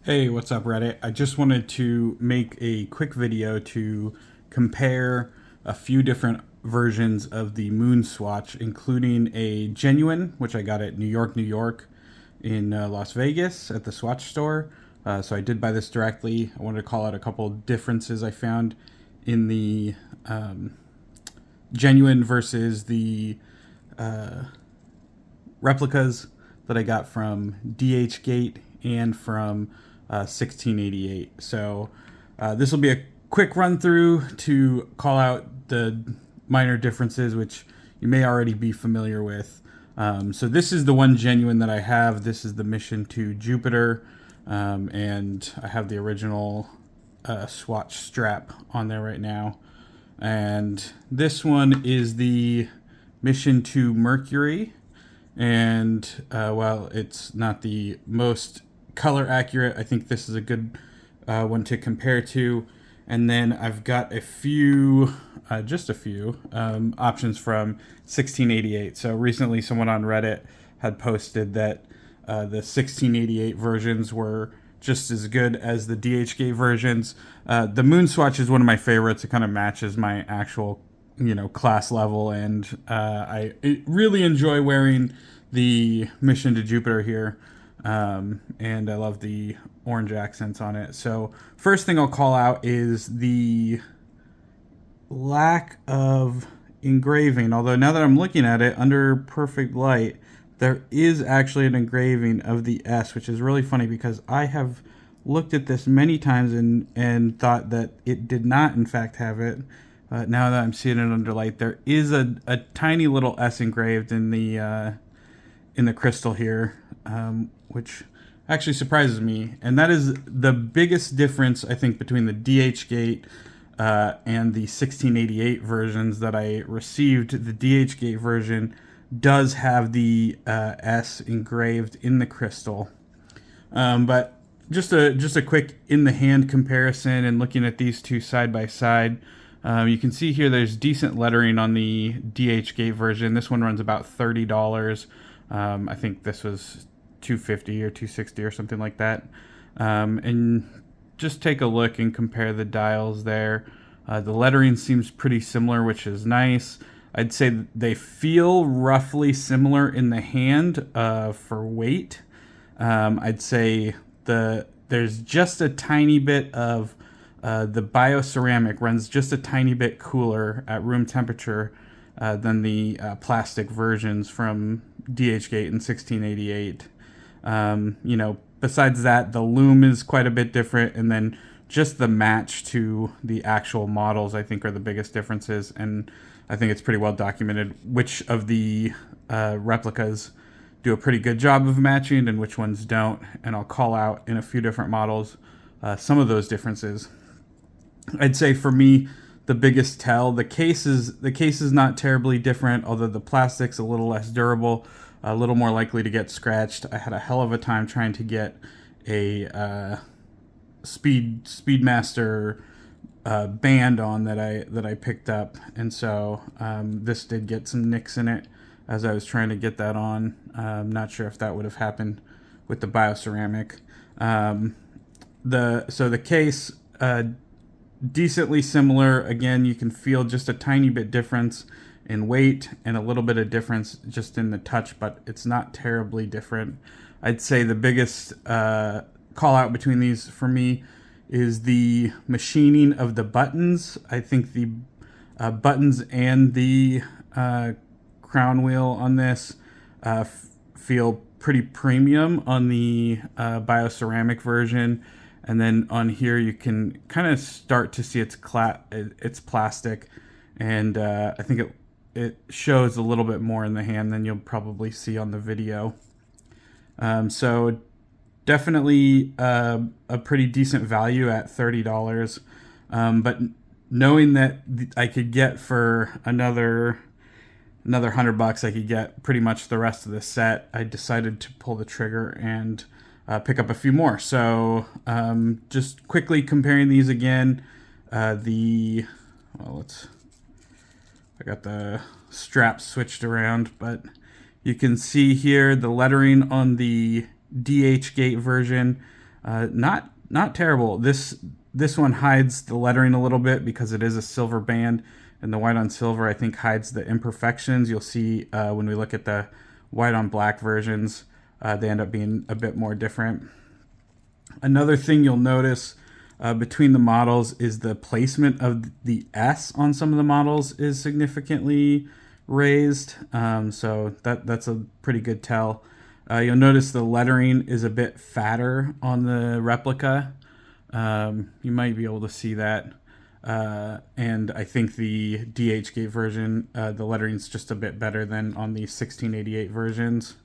Hey, what's up, Reddit? I just wanted to make a quick video to compare a few different versions of the MoonSwatch, including a genuine, which I got at New York, New York, in Las Vegas at the Swatch store. So I did buy this directly. I wanted to call out a couple differences I found in the genuine versus the replicas that I got from DHGate and from 1688. So this will be a quick run through to call out the minor differences, which you may already be familiar with. So this is the one genuine that I have. This is the mission to Jupiter, and I have the original Swatch strap on there right now. And this one is the mission to Mercury, and while it's not the most color accurate, I think this is a good one to compare to. And then I've got a few, just a few options from 1688. So recently, someone on Reddit had posted that the 1688 versions were just as good as the DHgate versions. The MoonSwatch is one of my favorites. It kind of matches my actual class level, and I really enjoy wearing the mission to Jupiter here, and I love the orange accents on it. So first thing I'll call out is the lack of engraving, although now that I'm looking at it under perfect light, there is actually an engraving of the S, which is really funny because I have looked at this many times and thought that it did not in fact have it. Now that I'm seeing it under light, there is a tiny little S engraved in the crystal here, which actually surprises me. And that is the biggest difference, I think, between the DHgate and the 1688 versions that I received. The DHgate version does have the S engraved in the crystal. But just a quick in the hand comparison and looking at these two side by side. You can see here there's decent lettering on the DHgate version. This one runs about $30. I think this was $250 or $260 or something like that. And just take a look and compare the dials there. The lettering seems pretty similar, which is nice. I'd say they feel roughly similar in the hand for weight. I'd say there's just a tiny bit of the bioceramic runs just a tiny bit cooler at room temperature than the plastic versions from DHgate and 1688. Besides that, the loom is quite a bit different, and then just the match to the actual models, I think, are the biggest differences. And I think it's pretty well documented which of the replicas do a pretty good job of matching and which ones don't. And I'll call out in a few different models some of those differences. I'd say for me, the biggest tell, the case is not terribly different, although the plastic's a little less durable, a little more likely to get scratched. I had a hell of a time trying to get a Speedmaster band on that I picked up, and so this did get some nicks in it as I was trying to get that on. I'm not sure if that would have happened with the bioceramic. The case, decently similar. Again, you can feel just a tiny bit difference in weight and a little bit of difference just in the touch, but it's not terribly different. I'd say the biggest call out between these for me is the machining of the buttons. I think the buttons and the crown wheel on this feel pretty premium on the bioceramic version. And then on here, you can kind of start to see it's plastic, and I think it shows a little bit more in the hand than you'll probably see on the video. So definitely a pretty decent value at $30. But knowing that I could get for another $100, I could get pretty much the rest of the set, I decided to pull the trigger and pick up a few more. So just quickly comparing these again. I got the straps switched around, but you can see here the lettering on the DHgate version Not terrible. This one hides the lettering a little bit because it is a silver band, and the white on silver I think hides the imperfections. You'll see when we look at the white on black versions, they end up being a bit more different. Another thing you'll notice between the models is the placement of the S on some of the models is significantly raised. So that's a pretty good tell. You'll notice the lettering is a bit fatter on the replica. You might be able to see that. And I think the DHGate version, the lettering is just a bit better than on the 1688 versions.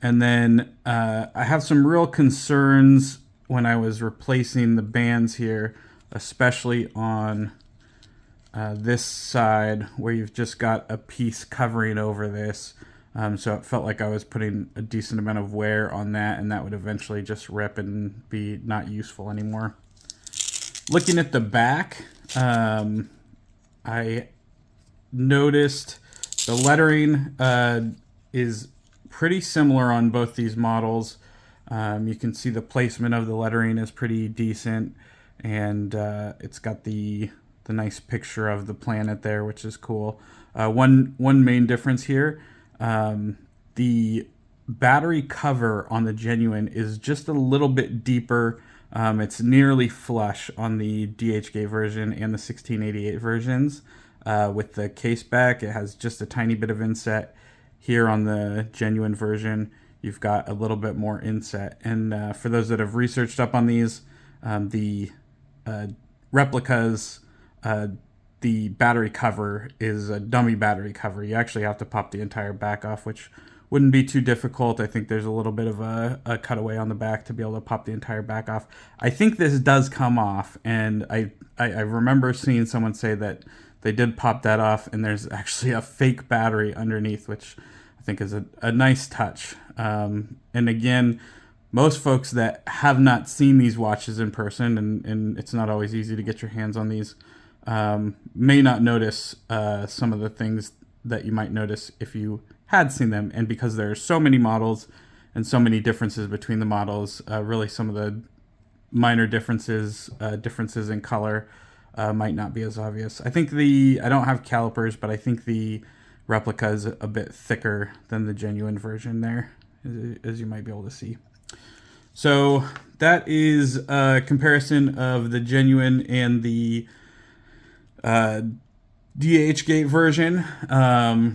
And then I have some real concerns when I was replacing the bands here, especially on this side where you've just got a piece covering over this. So it felt like I was putting a decent amount of wear on that, and that would eventually just rip and be not useful anymore. Looking at the back, I noticed the lettering is pretty similar on both these models. You can see the placement of the lettering is pretty decent, and it's got the nice picture of the planet there, which is cool. One main difference here, the battery cover on the Genuine is just a little bit deeper. It's nearly flush on the DHGate version and the 1688 versions. With the case back, it has just a tiny bit of inset. Here on the Genuine version, you've got a little bit more inset. And for those that have researched up on these, the replicas, the battery cover is a dummy battery cover. You actually have to pop the entire back off, which wouldn't be too difficult. I think there's a little bit of a cutaway on the back to be able to pop the entire back off. I think this does come off, and I remember seeing someone say that they did pop that off, and there's actually a fake battery underneath, which I think is a nice touch. And again, most folks that have not seen these watches in person, and it's not always easy to get your hands on these, may not notice some of the things that you might notice if you had seen them. And because there are so many models and so many differences between the models, really some of the minor differences in color might not be as obvious. I think I don't have calipers, but I think the replica is a bit thicker than the Genuine version there, as you might be able to see. So that is a comparison of the Genuine and the DHGate version.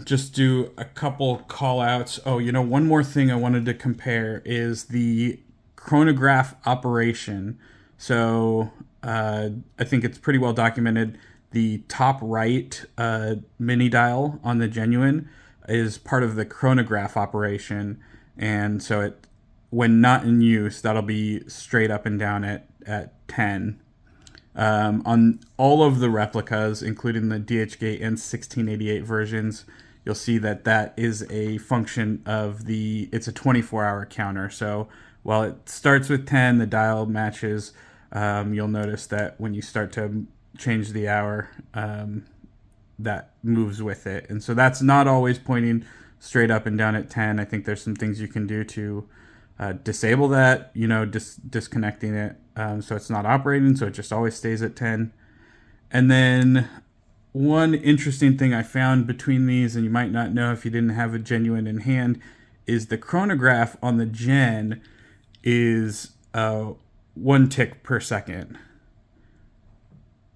Just do a couple call outs. Oh, one more thing I wanted to compare is the chronograph operation. So I think it's pretty well documented. The top right mini dial on the Genuine is part of the chronograph operation. And so when not in use, that'll be straight up and down at 10. On all of the replicas, including the DHGate and 1688 versions, you'll see that is a function of it's a 24-hour counter. So while it starts with 10, the dial matches. You'll notice that when you start to change the hour, that moves with it. And so that's not always pointing straight up and down at 10. I think there's some things you can do to disable that, disconnecting it so it's not operating, so it just always stays at 10. And then one interesting thing I found between these, and you might not know if you didn't have a Genuine in hand, is the chronograph on the Gen is 1 tick per second.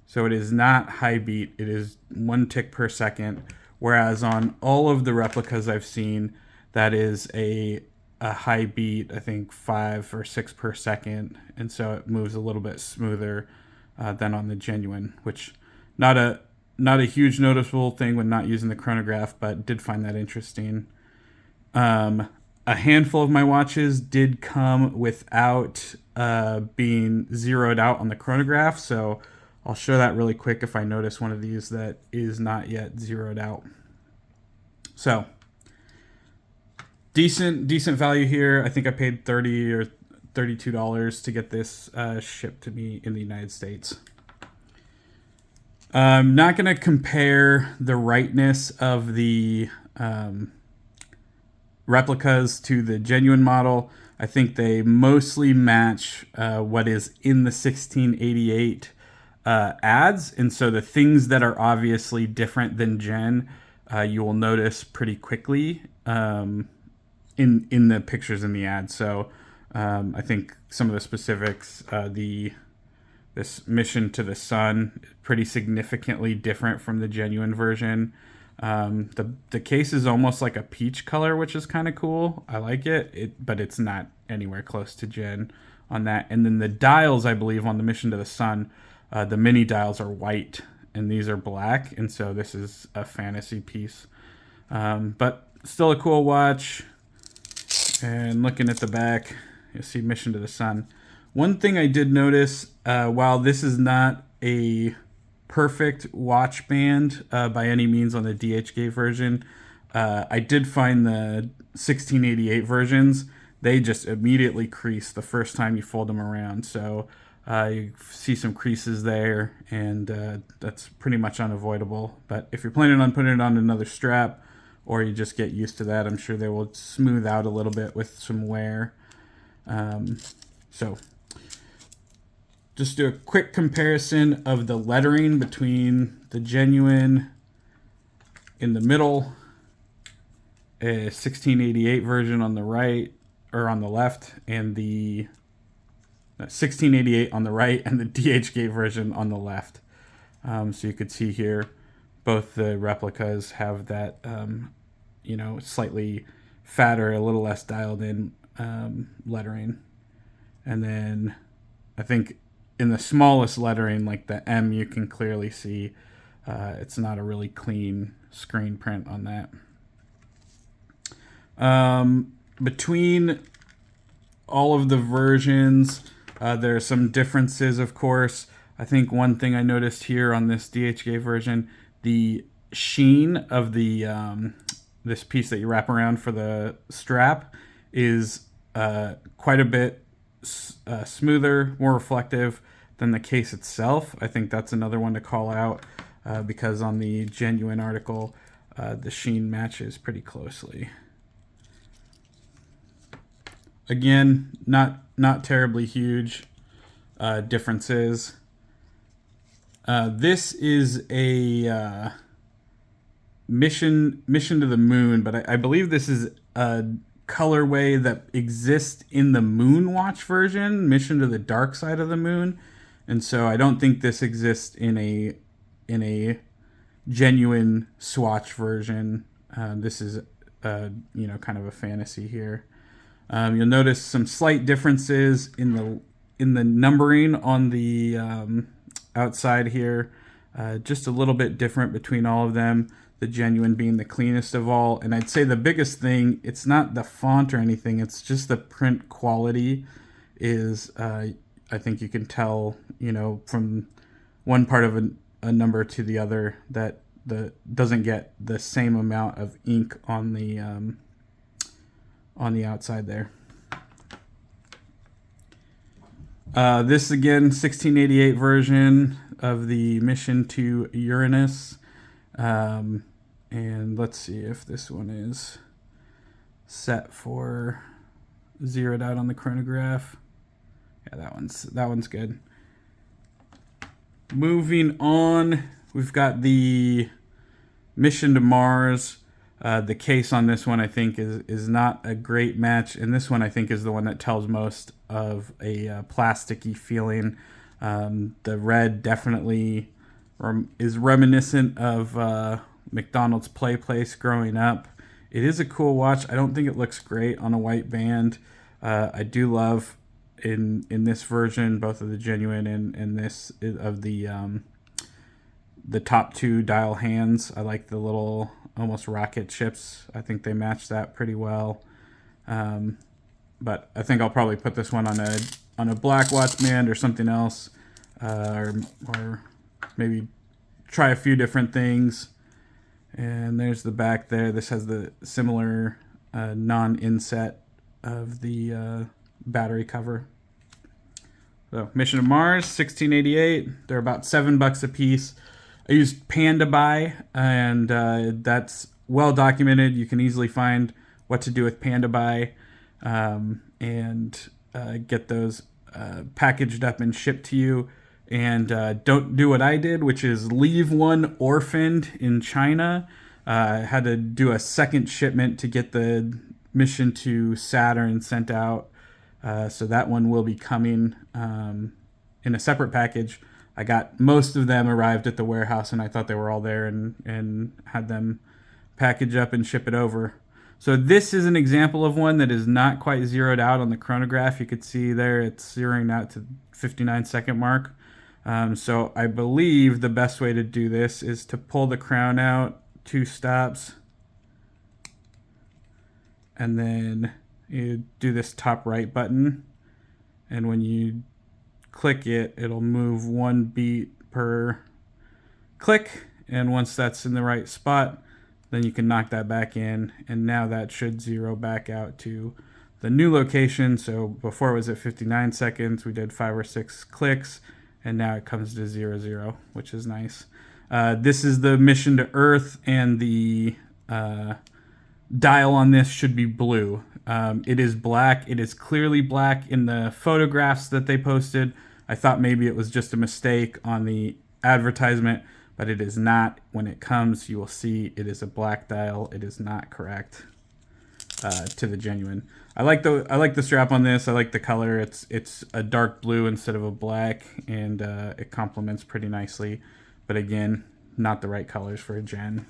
So it is not high beat, it is 1 tick per second, whereas on all of the replicas I've seen, that is a high beat, I think 5 or 6 per second, and so it moves a little bit smoother than on the Genuine, which not a huge noticeable thing when not using the chronograph, but did find that interesting. A handful of my watches did come without being zeroed out on the chronograph, so I'll show that really quick if I notice one of these that is not yet zeroed out. So decent value here. I think I paid $30 or $32 to get this shipped to me in the United States. I'm not going to compare the rightness of the replicas to the Genuine model, I think they mostly match what is in the 1688 ads, and so the things that are obviously different than Gen, you will notice pretty quickly in the pictures in the ad. So I think some of the specifics, this mission to the sun, pretty significantly different from the genuine version. The case is almost like a peach color, which is kind of cool. I like it, but it's not anywhere close to Gen on that. And then the dials, I believe, on the mission to the sun, the mini dials are white and these are black, and so this is a fantasy piece. But still a cool watch. And looking at the back, you'll see Mission to the Sun. One thing I did notice, while this is not a perfect watch band by any means on the DHGate version, I did find the 1688 versions, they just immediately crease the first time you fold them around. So you see some creases there, and that's pretty much unavoidable. But if you're planning on putting it on another strap, or you just get used to that, I'm sure they will smooth out a little bit with some wear. So just do a quick comparison of the lettering between the genuine in the middle, a 1688 version on the right, or on the left, and the 1688 on the right, and the DHGate version on the left. So you could see here, both the replicas have that, slightly fatter, a little less dialed in lettering. And then I think in the smallest lettering, like the M, you can clearly see it's not a really clean screen print on that. Between all of the versions, there are some differences, of course. I think one thing I noticed here on this DHGate version, the sheen of the this piece that you wrap around for the strap is quite a bit smoother, more reflective than the case itself. I think that's another one to call out because on the genuine article, the sheen matches pretty closely. Again, not terribly huge differences. This is a mission to the moon, but I believe this is a colorway that exists in the MoonSwatch version, Mission to the Dark Side of the Moon, and so I don't think this exists in a genuine swatch version. This is kind of a fantasy here. You'll notice some slight differences in the numbering on the outside here, just a little bit different between all of them. The genuine being the cleanest of all, and I'd say the biggest thing, it's not the font or anything, it's just the print quality is I think you can tell, from one part of a number to the other that doesn't get the same amount of ink on the outside there. This again, 1688 version of the Mission to Uranus. And let's see if this one is set for zeroed out on the chronograph. Yeah, that one's good. Moving on, we've got the Mission to Mars. The case on this one, I think, is not a great match, and this one, I think, is the one that tells most of a plasticky feeling. The red definitely is reminiscent of McDonald's Play Place growing up. It is a cool watch. I don't think it looks great on a white band. I do love in this version both of the genuine and this of the top two dial hands. I like the little almost rocket ships. I think they match that pretty well. But I think I'll probably put this one on a black watch band or something else, or maybe try a few different things. And there's the back there. This has the similar non-inset of the battery cover. So Mission to Mars, 1688. They're about $7 a piece. I used Panda Buy, and that's well documented. You can easily find what to do with Panda Buy. And and get those packaged up and shipped to you. And don't do what I did, which is leave one orphaned in China. I had to do a second shipment to get the mission to Saturn sent out. So that one will be coming in a separate package. I got most of them arrived at the warehouse, and I thought they were all there, and had them package up and ship it over. So this is an example of one that is not quite zeroed out on the chronograph. You could see there it's zeroing out to 59-second mark. So I believe the best way to do this is to pull the crown out 2 stops, and then you do this top right button, and when you click it, it'll move 1 beat per click, and once that's in the right spot, then you can knock that back in, and now that should zero back out to the new location. So before it was at 59 seconds, we did 5 or 6 clicks, and now it comes to 0, 0, which is nice. This is the mission to Earth, and the dial on this should be blue. It is black. It is clearly black in the photographs that they posted. I thought maybe it was just a mistake on the advertisement, but it is not. When it comes, you will see it is a black dial. It is not correct to the genuine. I like the strap on this. I like the color. It's a dark blue instead of a black, and it complements pretty nicely. But again, not the right colors for a gen.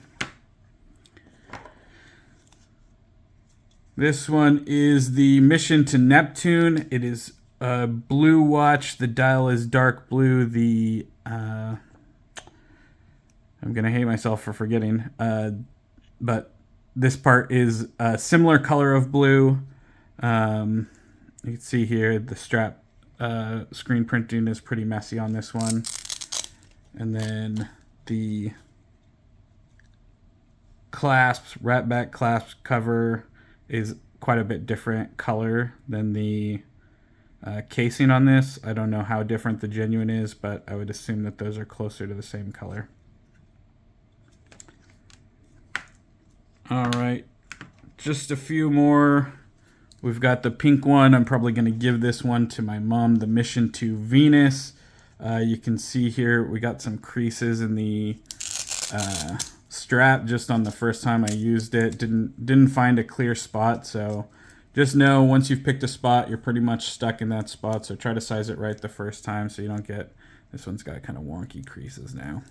This one is the mission to Neptune. It is a blue watch. The dial is dark blue. The I'm gonna hate myself for forgetting, but this part is a similar color of blue. You can see here the strap screen printing is pretty messy on this one, and then the clasps, wrap back clasp cover is quite a bit different color than the casing on this. I don't know how different the genuine is, but I would assume that those are closer to the same color. All right, just a few more. We've got the pink one. I'm probably going to give this one to my mom, the mission to Venus. You can see here we got some creases in the strap just on the first time I used it. Didn't find a clear spot, so just know once you've picked a spot, you're pretty much stuck in that spot. So try to size it right the first time so you don't get, this one's got kind of wonky creases now.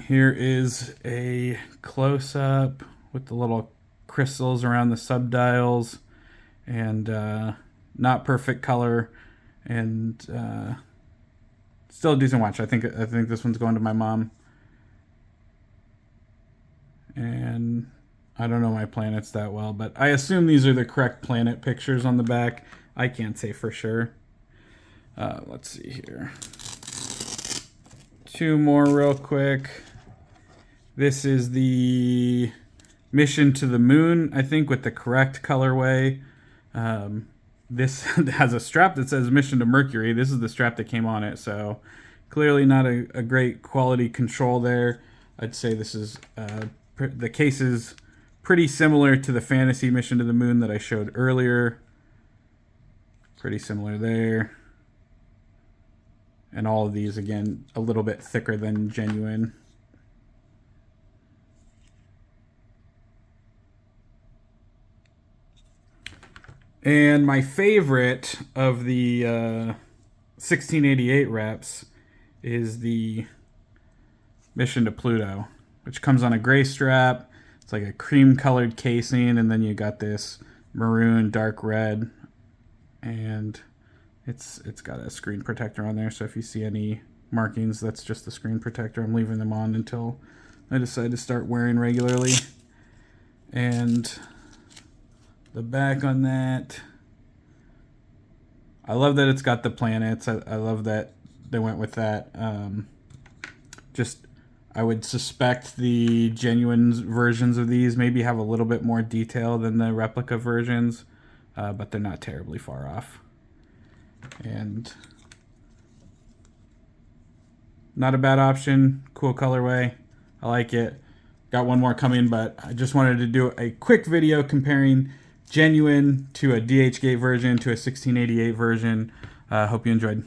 Here is a close-up with the little crystals around the subdials, and not perfect color, and still a decent watch. I think this one's going to my mom. And I don't know my planets that well, but I assume these are the correct planet pictures on the back. I can't say for sure. Let's see here. 2 more real quick. This is the mission to the moon, I think, with the correct colorway. This has a strap that says mission to Mercury. This is the strap that came on it, so clearly not a great quality control there. I'd say this is the case is pretty similar to the fantasy mission to the moon that I showed earlier. Pretty similar there. And all of these, again, a little bit thicker than genuine. And my favorite of the 1688 reps is the mission to Pluto, which comes on a gray strap. It's like a cream colored casing, and then you got this maroon, dark red, and it's got a screen protector on there. So if you see any markings, that's just the screen protector. I'm leaving them on until I decide to start wearing regularly. And the back on that, I love that it's got the planets. I love that they went with that. I would suspect the genuine versions of these maybe have a little bit more detail than the replica versions, but they're not terribly far off. And not a bad option. Cool colorway. I like it. Got one more coming, but I just wanted to do a quick video comparing genuine to a DHGate version to a 1688 version. Hope you enjoyed.